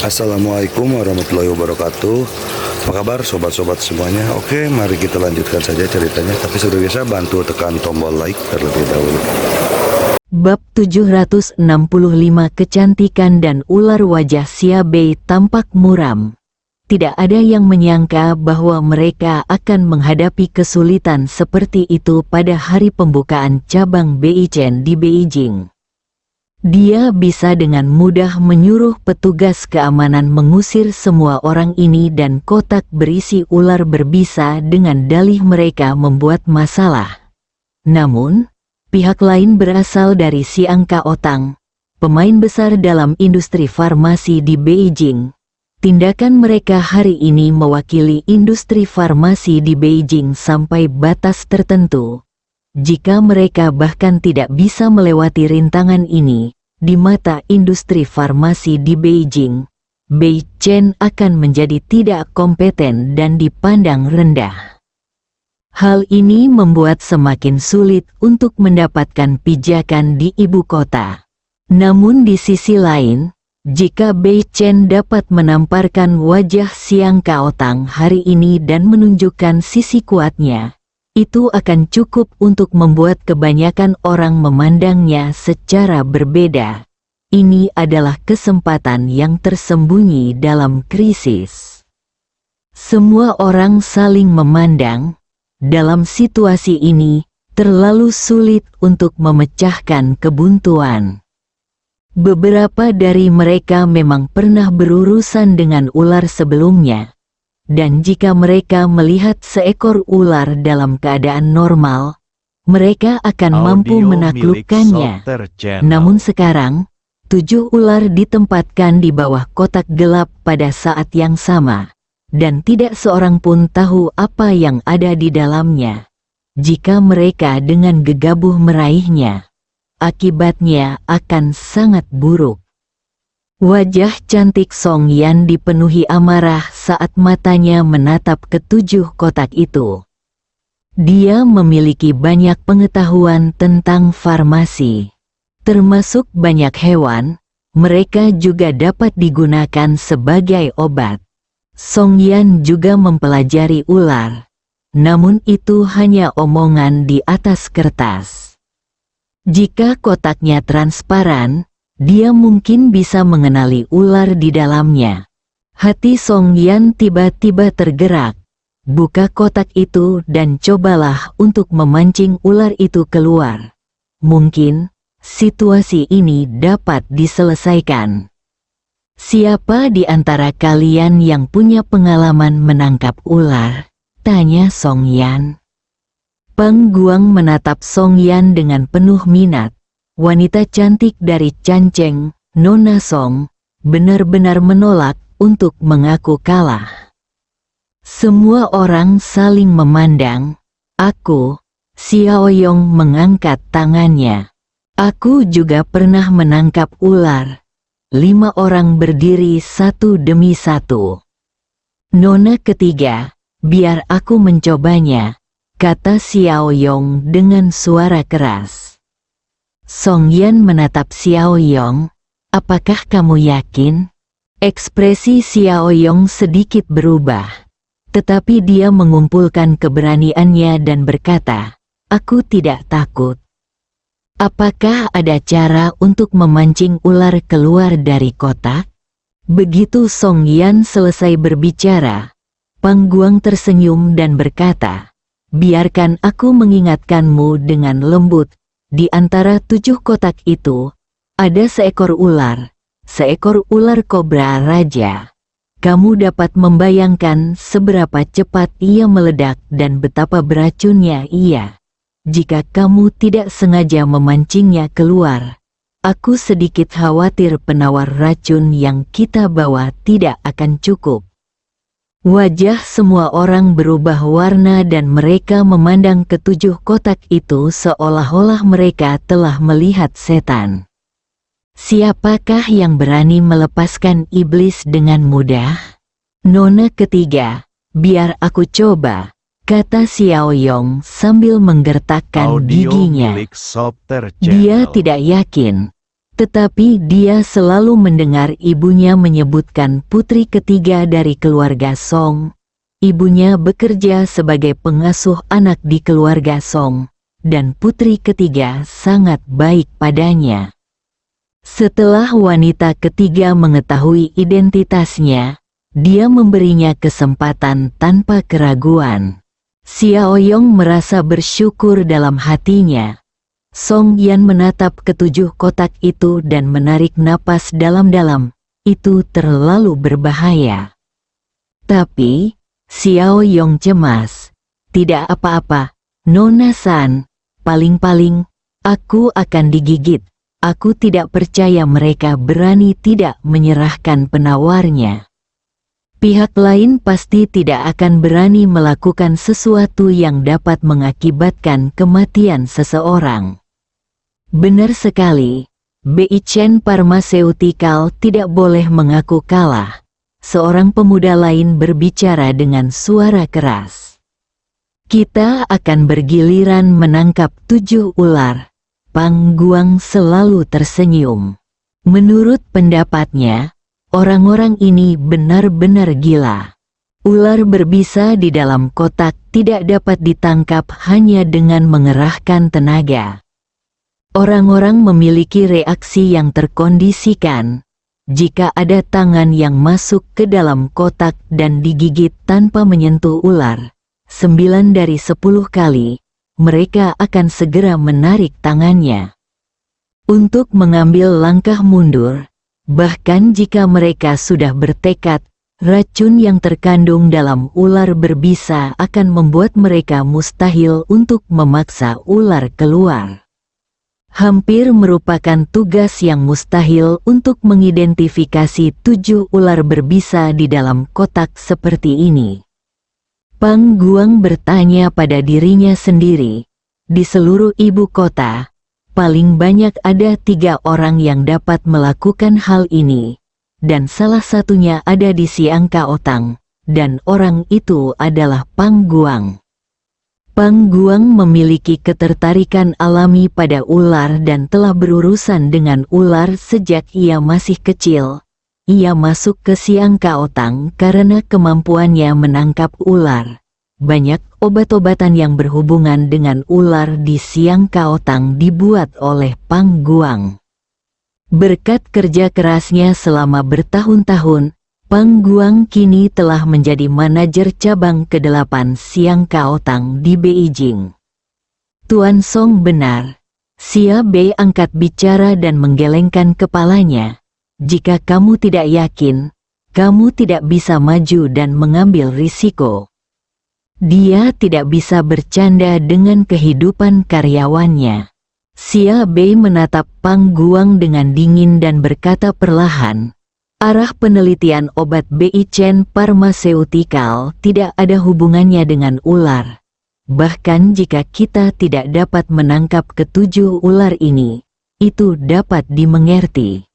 Assalamualaikum warahmatullahi wabarakatuh. Apa kabar sobat-sobat semuanya? Oke, mari kita lanjutkan saja ceritanya. Tapi seperti biasa bantu tekan tombol like terlebih dahulu. Bab 765 Kecantikan dan ular wajah Xia Bei tampak muram. Tidak ada yang menyangka bahwa mereka akan menghadapi kesulitan seperti itu pada hari pembukaan cabang Beichen di Beijing. Dia bisa dengan mudah menyuruh petugas keamanan mengusir semua orang ini dan kotak berisi ular berbisa dengan dalih mereka membuat masalah. Namun, pihak lain berasal dari Xiang Kaotang, pemain besar dalam industri farmasi di Beijing. Tindakan mereka hari ini mewakili industri farmasi di Beijing sampai batas tertentu. Jika mereka bahkan tidak bisa melewati rintangan ini, di mata industri farmasi di Beijing, Beichen akan menjadi tidak kompeten dan dipandang rendah. Hal ini membuat semakin sulit untuk mendapatkan pijakan di ibu kota. Namun di sisi lain, jika Beichen dapat menamparkan wajah Xiang Kaotang hari ini dan menunjukkan sisi kuatnya, itu akan cukup untuk membuat kebanyakan orang memandangnya secara berbeda. Ini adalah kesempatan yang tersembunyi dalam krisis. Semua orang saling memandang. Dalam situasi ini, terlalu sulit untuk memecahkan kebuntuan. Beberapa dari mereka memang pernah berurusan dengan ular sebelumnya, dan jika mereka melihat seekor ular dalam keadaan normal, mereka akan mampu menaklukkannya. Namun sekarang, 7 ular ditempatkan di bawah kotak gelap pada saat yang sama, dan tidak seorang pun tahu apa yang ada di dalamnya. Jika mereka dengan gegabah meraihnya, akibatnya akan sangat buruk. Wajah cantik Song Yan dipenuhi amarah saat matanya menatap ke-7 kotak itu. Dia memiliki banyak pengetahuan tentang farmasi. Termasuk banyak hewan, mereka juga dapat digunakan sebagai obat. Song Yan juga mempelajari ular, namun itu hanya omongan di atas kertas. Jika kotaknya transparan, dia mungkin bisa mengenali ular di dalamnya. Hati Song Yan tiba-tiba tergerak. Buka kotak itu dan cobalah untuk memancing ular itu keluar. Mungkin, situasi ini dapat diselesaikan. Siapa di antara kalian yang punya pengalaman menangkap ular? Tanya Song Yan. Peng Guang menatap Song Yan dengan penuh minat. Wanita cantik dari Canceng, Nona Song, benar-benar menolak untuk mengaku kalah. Semua orang saling memandang. Aku, Xiaoyong mengangkat tangannya. Aku juga pernah menangkap ular. 5 orang berdiri satu demi satu. Nona ketiga, biar aku mencobanya, kata Xiaoyong dengan suara keras. Song Yan menatap Xiaoyong. Apakah kamu yakin? Ekspresi Xiaoyong sedikit berubah. Tetapi dia mengumpulkan keberaniannya dan berkata, aku tidak takut. Apakah ada cara untuk memancing ular keluar dari kotak? Begitu Song Yan selesai berbicara, Peng Guang tersenyum dan berkata, biarkan aku mengingatkanmu dengan lembut. Di antara 7 kotak itu, ada seekor ular kobra raja. Kamu dapat membayangkan seberapa cepat ia meledak dan betapa beracunnya ia. Jika kamu tidak sengaja memancingnya keluar, aku sedikit khawatir penawar racun yang kita bawa tidak akan cukup. Wajah semua orang berubah warna dan mereka memandang ke-7 kotak itu seolah-olah mereka telah melihat setan. Siapakah yang berani melepaskan iblis dengan mudah? Nona ketiga, biar aku coba, kata Xiaoyong sambil menggertakkan giginya. Dia tidak yakin. Tetapi dia selalu mendengar ibunya menyebutkan putri ketiga dari keluarga Song. Ibunya bekerja sebagai pengasuh anak di keluarga Song, dan putri ketiga sangat baik padanya. Setelah wanita ketiga mengetahui identitasnya, dia memberinya kesempatan tanpa keraguan. Xiaoyong merasa bersyukur dalam hatinya. Song Yan menatap ketujuh kotak itu dan menarik napas dalam-dalam. Itu terlalu berbahaya. Tapi, Xiaoyong cemas. Tidak apa-apa, Nona San. Paling-paling, aku akan digigit. Aku tidak percaya mereka berani tidak menyerahkan penawarnya. Pihak lain pasti tidak akan berani melakukan sesuatu yang dapat mengakibatkan kematian seseorang. Benar sekali, Beichen Pharmaceutical tidak boleh mengaku kalah. Seorang pemuda lain berbicara dengan suara keras. Kita akan bergiliran menangkap 7 ular. Pang Guang selalu tersenyum. Menurut pendapatnya, orang-orang ini benar-benar gila. Ular berbisa di dalam kotak tidak dapat ditangkap hanya dengan mengerahkan tenaga. Orang-orang memiliki reaksi yang terkondisikan. Jika ada tangan yang masuk ke dalam kotak dan digigit tanpa menyentuh ular, 9 dari 10 kali, mereka akan segera menarik tangannya. Untuk mengambil langkah mundur, bahkan jika mereka sudah bertekad, racun yang terkandung dalam ular berbisa akan membuat mereka mustahil untuk memaksa ular keluar. Hampir merupakan tugas yang mustahil untuk mengidentifikasi 7 ular berbisa di dalam kotak seperti ini. Pang Guang bertanya pada dirinya sendiri, di seluruh ibu kota, paling banyak ada 3 orang yang dapat melakukan hal ini, dan salah satunya ada di Siang Kaotang, dan orang itu adalah Pang Guang. Pang Guang memiliki ketertarikan alami pada ular dan telah berurusan dengan ular sejak ia masih kecil. Ia masuk ke Siang Kaotang karena kemampuannya menangkap ular. Banyak obat-obatan yang berhubungan dengan ular di Siang Kaotang dibuat oleh Pang Guang. Berkat kerja kerasnya selama bertahun-tahun, Pang Guang kini telah menjadi manajer cabang ke-8 Siang Kaotang di Beijing. Tuan Song benar. Xia Bei angkat bicara dan menggelengkan kepalanya. Jika kamu tidak yakin, kamu tidak bisa maju dan mengambil risiko. Dia tidak bisa bercanda dengan kehidupan karyawannya. Xia Bei menatap Pang Guang dengan dingin dan berkata perlahan, arah penelitian obat Beichen Pharmaceutical tidak ada hubungannya dengan ular. Bahkan jika kita tidak dapat menangkap ke-7 ular ini, itu dapat dimengerti.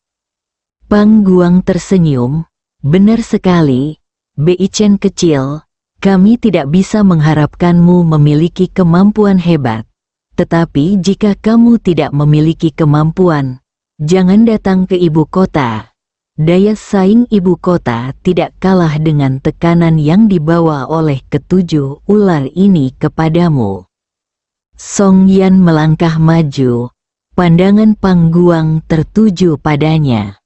Pang Guang tersenyum, benar sekali, Beichen kecil, kami tidak bisa mengharapkanmu memiliki kemampuan hebat. Tetapi jika kamu tidak memiliki kemampuan, jangan datang ke ibu kota. Daya saing ibu kota tidak kalah dengan tekanan yang dibawa oleh ke-7 ular ini kepadamu. Song Yan melangkah maju, pandangan Pang Guang tertuju padanya.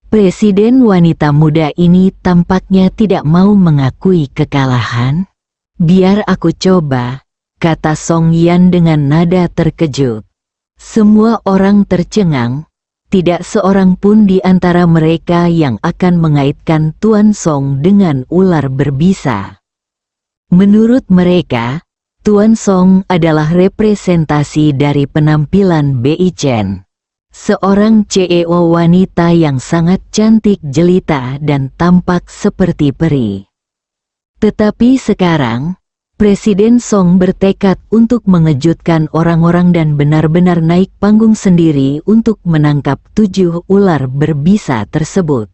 Presiden wanita muda ini tampaknya tidak mau mengakui kekalahan. Biar aku coba, kata Song Yan dengan nada terkejut. Semua orang tercengang. Tidak seorang pun di antara mereka yang akan mengaitkan Tuan Song dengan ular berbisa. Menurut mereka, Tuan Song adalah representasi dari penampilan Beichen. Seorang CEO wanita yang sangat cantik jelita dan tampak seperti peri. Tetapi sekarang, Presiden Song bertekad untuk mengejutkan orang-orang dan benar-benar naik panggung sendiri untuk menangkap 7 ular berbisa tersebut.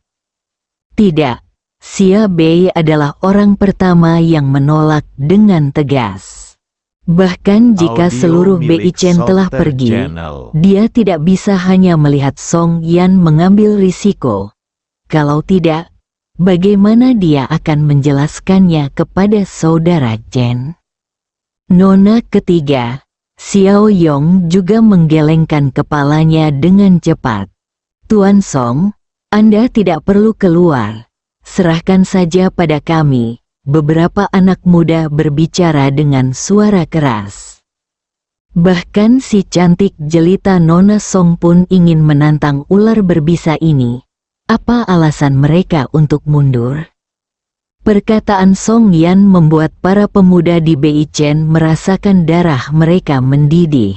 Tidak, Xia Bei adalah orang pertama yang menolak dengan tegas. Bahkan jika Audio seluruh milik Bei Chen telah Solter pergi, Channel. dia tidak bisa hanya melihat Song Yan mengambil risiko. Kalau tidak, bagaimana dia akan menjelaskannya kepada saudara Chen? Nona ketiga, Xiao Yong juga menggelengkan kepalanya dengan cepat. Tuan Song, Anda tidak perlu keluar. Serahkan saja pada kami. Beberapa anak muda berbicara dengan suara keras. Bahkan si cantik jelita Nona Song pun ingin menantang ular berbisa ini. Apa alasan mereka untuk mundur? Perkataan Song Yan membuat para pemuda di Bei Chen merasakan darah mereka mendidih.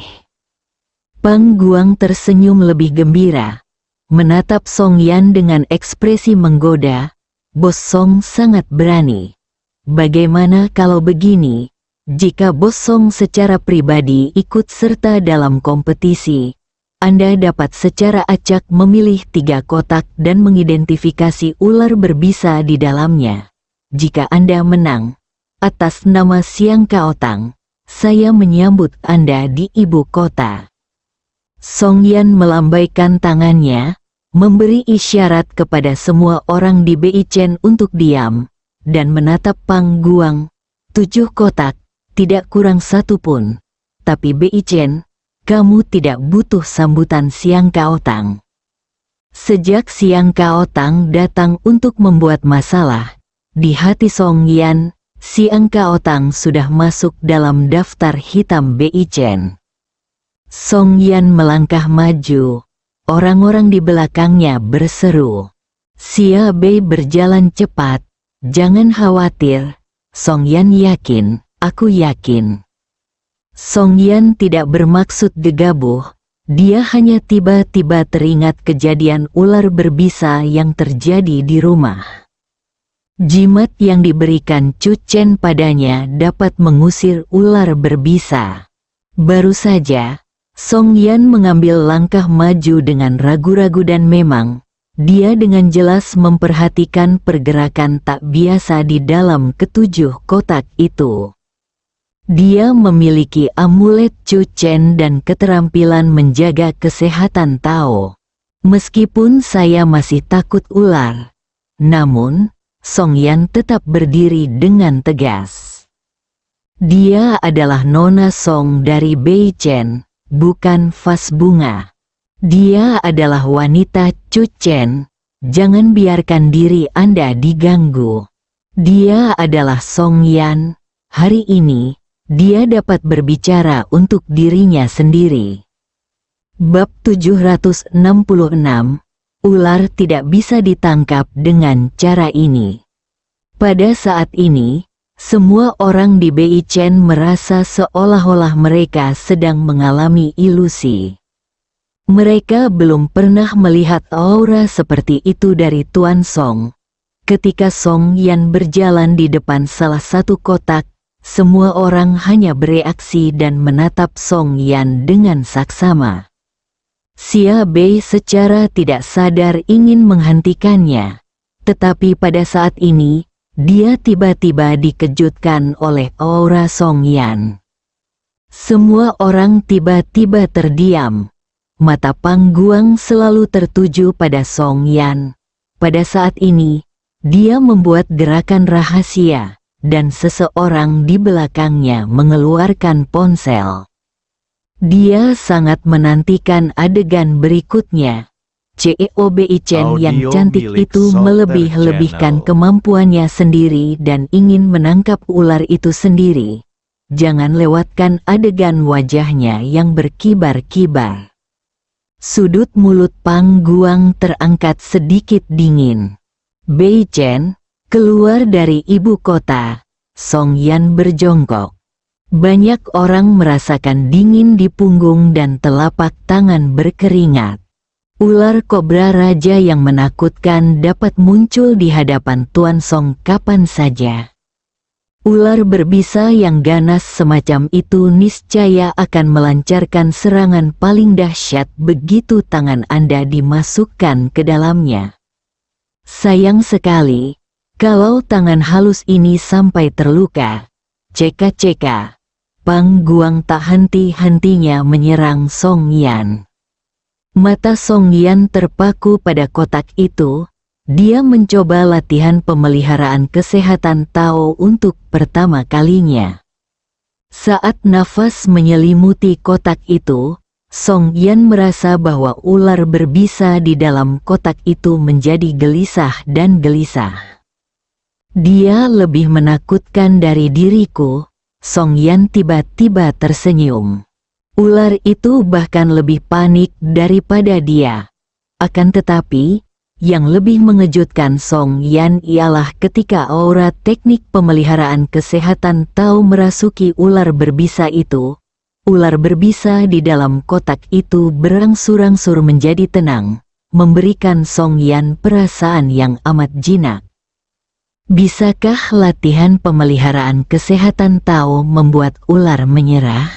Pang Guang tersenyum lebih gembira. Menatap Song Yan dengan ekspresi menggoda. Bos Song sangat berani. Bagaimana kalau begini, jika Bos Song secara pribadi ikut serta dalam kompetisi, Anda dapat secara acak memilih 3 kotak dan mengidentifikasi ular berbisa di dalamnya. Jika Anda menang, atas nama Siang Kaotang, saya menyambut Anda di ibu kota. Song Yan melambaikan tangannya, memberi isyarat kepada semua orang di Bei Chen untuk diam, dan menatap Pang Guang. 7 kotak, tidak kurang satu pun. Tapi Bei Chen, kamu tidak butuh sambutan Siang Kaotang. Sejak Siang Kaotang datang untuk membuat masalah, di hati Song Yan, Siang Kaotang sudah masuk dalam daftar hitam Bei Chen. Song Yan melangkah maju. Orang-orang di belakangnya berseru. Xia Bei berjalan cepat. Jangan khawatir, Song Yan yakin, aku yakin. Song Yan tidak bermaksud gegabah, dia hanya tiba-tiba teringat kejadian ular berbisa yang terjadi di rumah. Jimat yang diberikan Chu Chen padanya dapat mengusir ular berbisa. Baru saja, Song Yan mengambil langkah maju dengan ragu-ragu dan memang, dia dengan jelas memperhatikan pergerakan tak biasa di dalam ke-7 kotak itu. Dia memiliki amulet Chu Chen dan keterampilan menjaga kesehatan Tao. Meskipun saya masih takut ular, namun, Song Yan tetap berdiri dengan tegas. Dia adalah Nona Song dari Bei Chen, bukan vas bunga. Dia adalah wanita Chu Chen. Jangan biarkan diri Anda diganggu. Dia adalah Song Yan. Hari ini, dia dapat berbicara untuk dirinya sendiri. Bab 766. Ular tidak bisa ditangkap dengan cara ini. Pada saat ini, semua orang di Bei Chen merasa seolah-olah mereka sedang mengalami ilusi. Mereka belum pernah melihat aura seperti itu dari Tuan Song. Ketika Song Yan berjalan di depan salah satu kotak, semua orang hanya bereaksi dan menatap Song Yan dengan saksama. Xia Bei secara tidak sadar ingin menghentikannya, tetapi pada saat ini, dia tiba-tiba dikejutkan oleh aura Song Yan. Semua orang tiba-tiba terdiam. Mata Pang Guang selalu tertuju pada Song Yan. Pada saat ini, dia membuat gerakan rahasia, dan seseorang di belakangnya mengeluarkan ponsel. Dia sangat menantikan adegan berikutnya. CEO Bei Chen yang Audio cantik milik itu Solter melebih-lebihkan Channel. kemampuannya sendiri dan ingin menangkap ular itu sendiri. Jangan lewatkan adegan wajahnya yang berkibar-kibar. Sudut mulut Pang Guang terangkat sedikit dingin. Bei Chen, keluar dari ibu kota. Song Yan berjongkok. Banyak orang merasakan dingin di punggung dan telapak tangan berkeringat. Ular kobra raja yang menakutkan dapat muncul di hadapan Tuan Song kapan saja. Ular berbisa yang ganas semacam itu niscaya akan melancarkan serangan paling dahsyat begitu tangan Anda dimasukkan ke dalamnya. Sayang sekali, kalau tangan halus ini sampai terluka. Ceka-ceka. Pang Guang tak henti-hentinya menyerang Song Yan. Mata Song Yan terpaku pada kotak itu. Dia mencoba latihan pemeliharaan kesehatan Tao untuk pertama kalinya. Saat nafas menyelimuti kotak itu, Song Yan merasa bahwa ular berbisa di dalam kotak itu menjadi gelisah dan gelisah. Dia lebih menakutkan dari diriku. Song Yan tiba-tiba tersenyum. Ular itu bahkan lebih panik daripada dia. Akan tetapi, yang lebih mengejutkan Song Yan ialah ketika aura teknik pemeliharaan kesehatan Tao merasuki ular berbisa itu. Ular berbisa di dalam kotak itu berangsur-angsur menjadi tenang, memberikan Song Yan perasaan yang amat jinak. Bisakah latihan pemeliharaan kesehatan Tao membuat ular menyerah?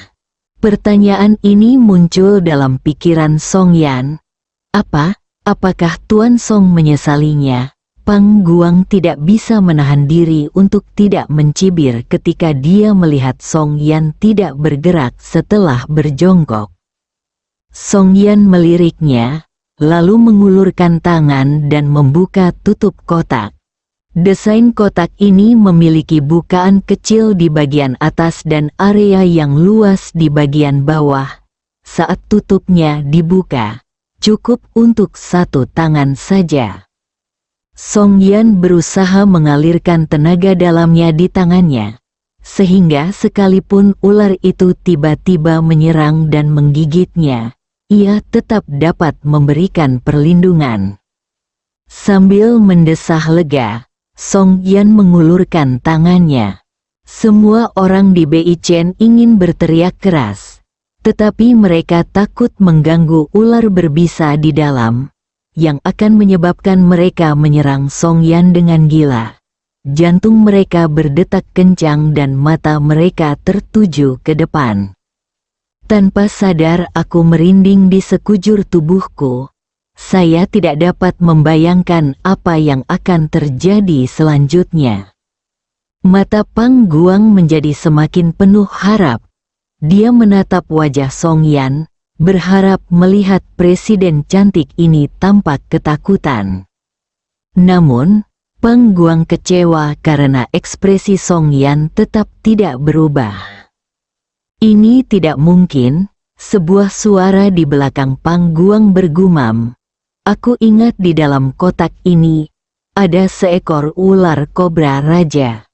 Pertanyaan ini muncul dalam pikiran Song Yan. Apakah Tuan Song menyesalinya? Pang Guang tidak bisa menahan diri untuk tidak mencibir ketika dia melihat Song Yan tidak bergerak setelah berjongkok. Song Yan meliriknya, lalu mengulurkan tangan dan membuka tutup kotak. Desain kotak ini memiliki bukaan kecil di bagian atas dan area yang luas di bagian bawah. Saat tutupnya dibuka, cukup untuk satu tangan saja. Song Yan berusaha mengalirkan tenaga dalamnya di tangannya, sehingga sekalipun ular itu tiba-tiba menyerang dan menggigitnya, ia tetap dapat memberikan perlindungan. Sambil mendesah lega, Song Yan mengulurkan tangannya. Semua orang di Bei Chen ingin berteriak keras, tetapi mereka takut mengganggu ular berbisa di dalam, yang akan menyebabkan mereka menyerang Song Yan dengan gila. Jantung mereka berdetak kencang dan mata mereka tertuju ke depan. Tanpa sadar aku merinding di sekujur tubuhku. Saya tidak dapat membayangkan apa yang akan terjadi selanjutnya. Mata Pang Guang menjadi semakin penuh harap. Dia menatap wajah Song Yan, berharap melihat presiden cantik ini tampak ketakutan. Namun, Pang Guang kecewa karena ekspresi Song Yan tetap tidak berubah. Ini tidak mungkin, sebuah suara di belakang Pang Guang bergumam. Aku ingat di dalam kotak ini, ada seekor ular kobra raja.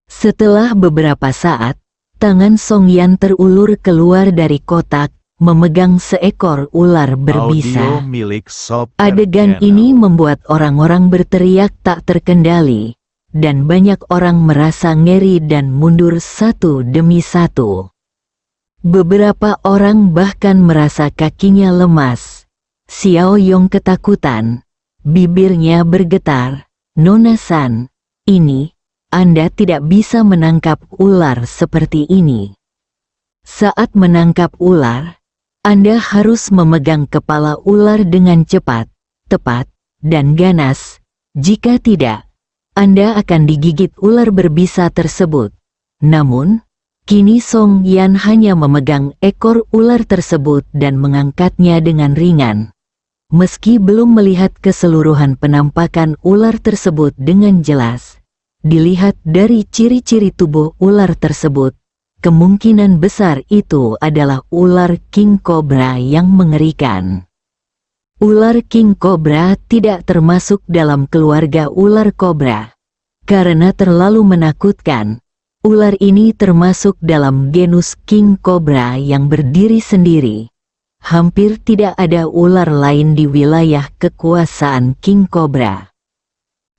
Setelah beberapa saat, tangan Song Yan terulur keluar dari kotak, memegang seekor ular berbisa. Adegan ini membuat orang-orang berteriak tak terkendali, dan banyak orang merasa ngeri dan mundur satu demi satu. Beberapa orang bahkan merasa kakinya lemas. Xiao Yong ketakutan, bibirnya bergetar. Nona San, ini, Anda tidak bisa menangkap ular seperti ini. Saat menangkap ular, Anda harus memegang kepala ular dengan cepat, tepat, dan ganas. Jika tidak, Anda akan digigit ular berbisa tersebut. Namun, kini Song Yan hanya memegang ekor ular tersebut dan mengangkatnya dengan ringan. Meski belum melihat keseluruhan penampakan ular tersebut dengan jelas, dilihat dari ciri-ciri tubuh ular tersebut, kemungkinan besar itu adalah ular king cobra yang mengerikan. Ular king cobra tidak termasuk dalam keluarga ular kobra. Karena terlalu menakutkan, ular ini termasuk dalam genus king cobra yang berdiri sendiri. Hampir tidak ada ular lain di wilayah kekuasaan king cobra.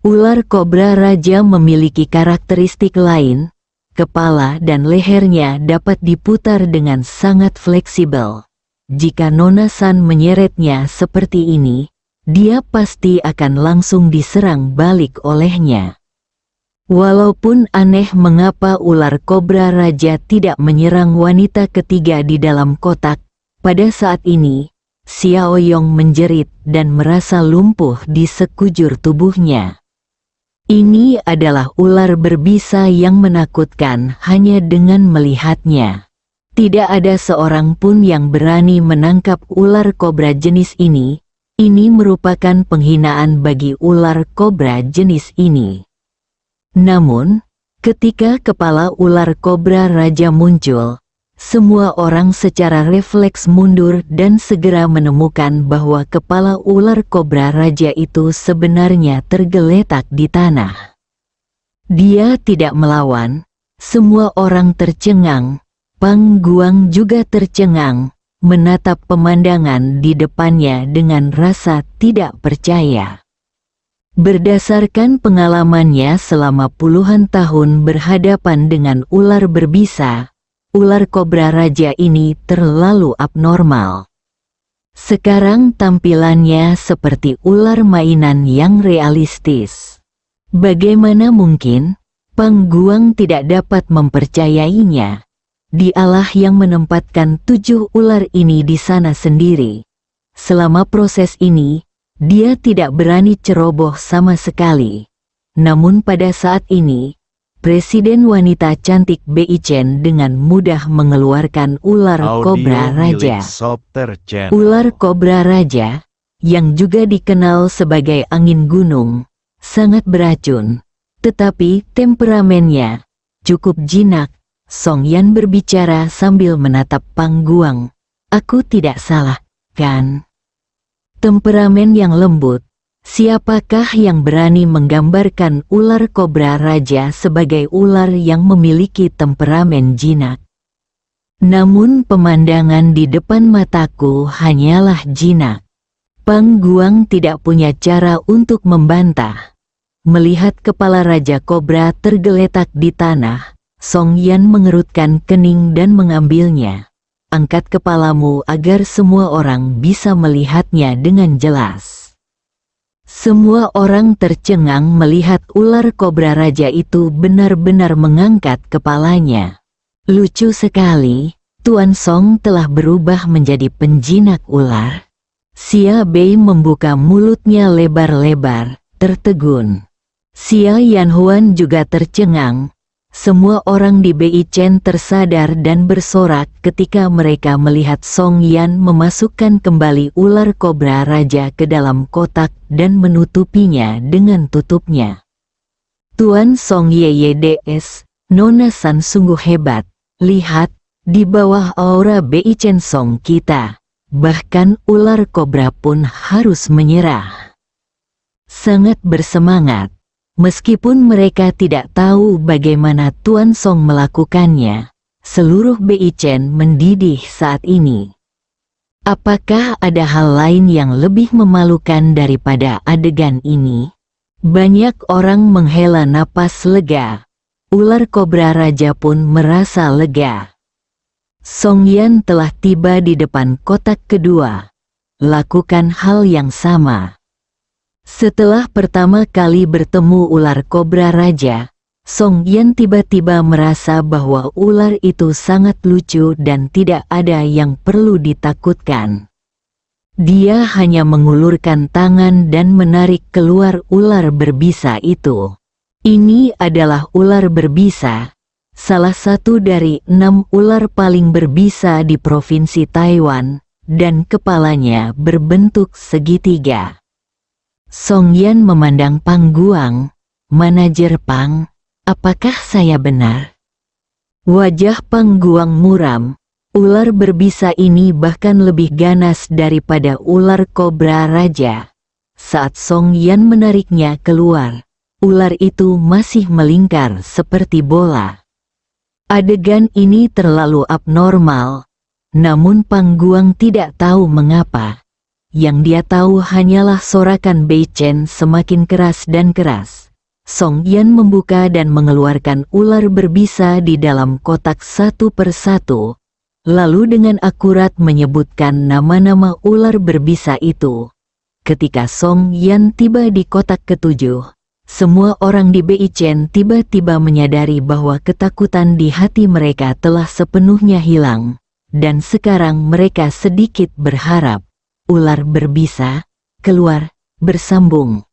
Ular kobra raja memiliki karakteristik lain. Kepala dan lehernya dapat diputar dengan sangat fleksibel. Jika Nona San menyeretnya seperti ini, dia pasti akan langsung diserang balik olehnya. Walaupun aneh mengapa ular kobra raja tidak menyerang wanita ketiga di dalam kotak, pada saat ini, Xiao Yong menjerit dan merasa lumpuh di sekujur tubuhnya. Ini adalah ular berbisa yang menakutkan hanya dengan melihatnya. Tidak ada seorang pun yang berani menangkap ular kobra jenis ini. Ini merupakan penghinaan bagi ular kobra jenis ini. Namun, ketika kepala ular kobra raja muncul, semua orang secara refleks mundur dan segera menemukan bahwa kepala ular kobra raja itu sebenarnya tergeletak di tanah. Dia tidak melawan, semua orang tercengang, Pang Guang juga tercengang, menatap pemandangan di depannya dengan rasa tidak percaya. Berdasarkan pengalamannya selama puluhan tahun berhadapan dengan ular berbisa, ular kobra raja ini terlalu abnormal. Sekarang tampilannya seperti ular mainan yang realistis. Bagaimana mungkin Pang Guang tidak dapat mempercayainya? Dialah yang menempatkan 7 ular ini di sana sendiri. Selama proses ini, dia tidak berani ceroboh sama sekali. Namun pada saat ini, Presiden wanita cantik Bei Chen dengan mudah mengeluarkan ular kobra raja. Ular kobra raja, yang juga dikenal sebagai angin gunung, sangat beracun. Tetapi temperamennya cukup jinak. Song Yan berbicara sambil menatap Pang Guang. Aku tidak salah, kan? Temperamen yang lembut. Siapakah yang berani menggambarkan ular kobra raja sebagai ular yang memiliki temperamen jinak? Namun pemandangan di depan mataku hanyalah jinak. Pang Guang tidak punya cara untuk membantah. Melihat kepala raja kobra tergeletak di tanah, Song Yan mengerutkan kening dan mengambilnya. Angkat kepalamu agar semua orang bisa melihatnya dengan jelas. Semua orang tercengang melihat ular kobra raja itu benar-benar mengangkat kepalanya. Lucu sekali, Tuan Song telah berubah menjadi penjinak ular. Xia Bei membuka mulutnya lebar-lebar, tertegun. Xia Yanhuan juga tercengang. Semua orang di Bei Chen tersadar dan bersorak ketika mereka melihat Song Yan memasukkan kembali ular kobra raja ke dalam kotak dan menutupinya dengan tutupnya. Tuan Song Yeyds, Nona San sungguh hebat. Lihat, di bawah aura Bei Chen Song kita, bahkan ular kobra pun harus menyerah. Sangat bersemangat. Meskipun mereka tidak tahu bagaimana Tuan Song melakukannya, seluruh Bei Chen mendidih saat ini. Apakah ada hal lain yang lebih memalukan daripada adegan ini? Banyak orang menghela napas lega. Ular kobra raja pun merasa lega. Song Yan telah tiba di depan kotak kedua. Lakukan hal yang sama. Setelah pertama kali bertemu ular kobra raja, Song Yan tiba-tiba merasa bahwa ular itu sangat lucu dan tidak ada yang perlu ditakutkan. Dia hanya mengulurkan tangan dan menarik keluar ular berbisa itu. Ini adalah ular berbisa, salah satu dari 6 ular paling berbisa di provinsi Taiwan, dan kepalanya berbentuk segitiga. Song Yan memandang Pang Guang. Manajer Pang, apakah saya benar? Wajah Pang Guang muram. Ular berbisa ini bahkan lebih ganas daripada ular kobra raja. Saat Song Yan menariknya keluar, ular itu masih melingkar seperti bola. Adegan ini terlalu abnormal. Namun Pang Guang tidak tahu mengapa. Yang dia tahu hanyalah sorakan Bei Chen semakin keras dan keras. Song Yan membuka dan mengeluarkan ular berbisa di dalam kotak satu persatu, lalu dengan akurat menyebutkan nama-nama ular berbisa itu. Ketika Song Yan tiba di kotak ketujuh, semua orang di Bei Chen tiba-tiba menyadari bahwa ketakutan di hati mereka telah sepenuhnya hilang, dan sekarang mereka sedikit berharap. Ular berbisa keluar bersambung.